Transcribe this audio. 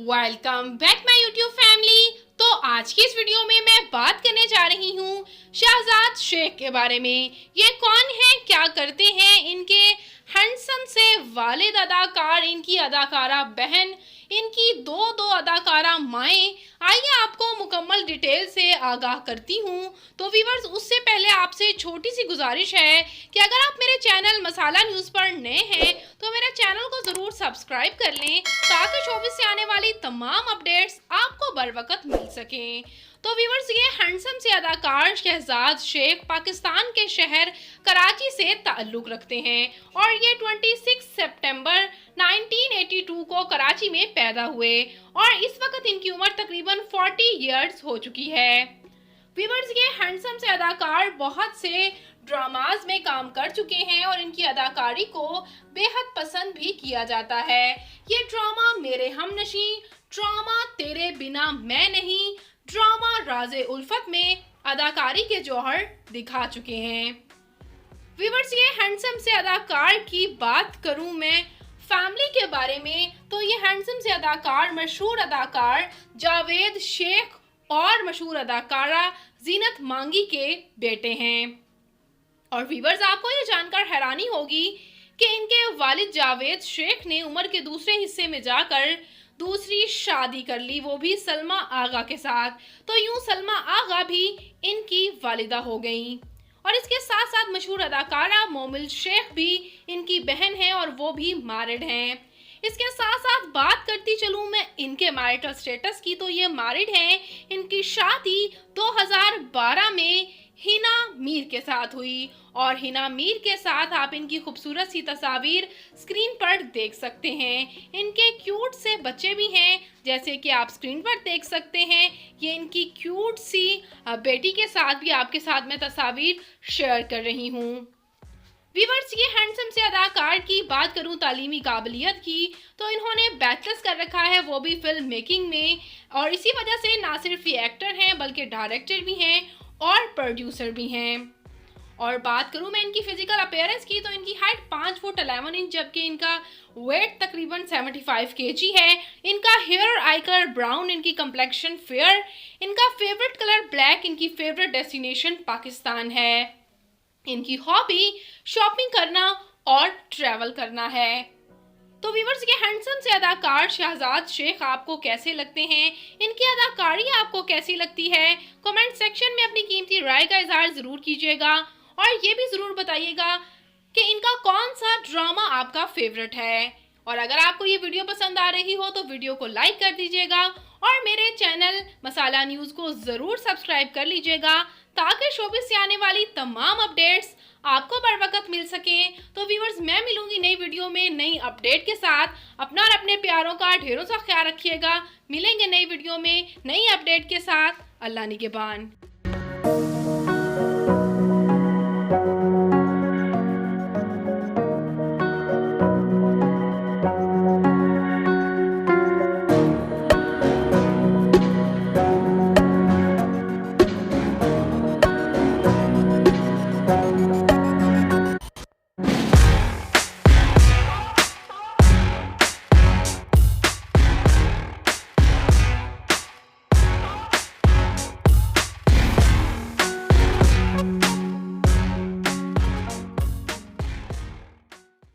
Welcome back my YouTube family. तो आज की इस वीडियो में मैं बात करने जा रही हूँ शहजाद शेख के बारे में। ये कौन है, क्या करते हैं, इनके हैंडसम से वालिद अदाकार, इनकी अदाकारा बहन, इनकी दो अदाकारा माएँ। आइए आपको मुकम्मल डिटेल से आगाह करती हूँ। तो व्यूअर्स, उससे पहले आपसे छोटी सी गुजारिश है कि अगर आप मेरे चैनल मसाला न्यूज़ पर नए हैं तो मेरे चैनल को ज़रूर सब्सक्राइब कर लें ताकि शोबिस से आने वाली तमाम अपडेट्स आपको बर वक्त मिल सकें। तो व्यूअर्स, ये हैंडसम से अदाकार शहजाद शेख पाकिस्तान के शहर कराची से ताल्लुक़ रखते हैं और ये 26 सितंबर 1982 को कराची में पैदा हुए और इस वक्त इनकी उम्र तकरीबन 40 इयर्स हो चुकी है। व्यूअर्स, ये हैंडसम से अदाकार बहुत से ड्रामाज में काम कर चुके हैं और इनकी अदाकारी को बेहद पसंद भी किया जाता है। ये ड्रामा मेरे हमनशी, ड्रामा तेरे बिना मैं नहीं, ड्रामा राज़े उल्फत में अदाकारी के जौहर दिखा चुके हैं। व्यूअर्स, ये हैंडसम से अदाकार की बात करूं मैं फैमिली के बारे में तो ये हैंडसम से अदाकार मशहूर अदाकार जावेद शेख और मशहूर अदाकारा जीनत मांगी के बेटे हैं। और व्यूअर्स, आपको ये जानकर हैरानी होगी कि इनके वालिद जावेद शेख ने उम्र के दूसरे हिस्से में जाकर दूसरी शादी कर ली, वो भी सलमा आगा के साथ। तो यूं सलमा आगा भी इनकी वालिदा हो गई और इसके साथ साथ मशहूर अदाकारा मोमिल शेख भी इनकी बहन है और वो भी मैरिड हैं। इसके साथ साथ बात करती चलूँ मैं इनके मैरिटल स्टेटस की तो ये मैरिड हैं। इनकी शादी 2012 में हिना मीर के साथ हुई और हिना मीर के साथ आप इनकी खूबसूरत सी तस्वीर स्क्रीन पर देख सकते हैं। इनके क्यूट से बच्चे भी हैं, जैसे कि आप स्क्रीन पर देख सकते हैं। ये इनकी क्यूट सी बेटी के साथ भी आपके साथ मैं तस्वीर शेयर कर रही हूँ। व्यूअर्स, ये हैंडसम से अदाकार की बात करूं तालीमी काबिलियत की तो इन्होंने बैचलर्स कर रखा है, वो भी फिल्म मेकिंग में, और इसी वजह से ना सिर्फ ये एक्टर हैं बल्कि डायरेक्टर भी हैं और प्रोड्यूसर भी हैं। और बात करूं मैं इनकी फिजिकल अपीयरेंस की तो इनकी हाइट 5 फुट 11 इंच जबकि इनका वेट तकरीबन 75 kg है। इनका हेयर और आई कलर ब्राउन, इनकी कंप्लेक्शन फेयर, इनका फेवरेट कलर ब्लैक, इनकी फेवरेट डेस्टिनेशन पाकिस्तान है। इनकी हॉबी शॉपिंग करना और ट्रैवल करना है। तो व्यूअर्स, ये हैंडसम से अदाकार शहजाद शेख आपको कैसे लगते हैं, इनकी अदाकारी आपको कैसी लगती है, कमेंट सेक्शन में अपनी कीमती राय का इजहार ज़रूर कीजिएगा और ये भी ज़रूर बताइएगा कि इनका कौन सा ड्रामा आपका फेवरेट है। और अगर आपको ये वीडियो पसंद आ रही हो तो वीडियो को लाइक कर दीजिएगा और मेरे चैनल मसाला न्यूज़ को ज़रूर सब्सक्राइब कर लीजिएगा ताकि शोबिस से आने वाली तमाम अपडेट्स आपको बर वक्त मिल सकें। तो व्यूअर्स, मैं मिलूंगी नई वीडियो में नई अपडेट के साथ। अपना और अपने प्यारों का ढेरों सा ख्याल रखिएगा। मिलेंगे नई वीडियो में नई अपडेट के साथ। अल्लाह निगहबान।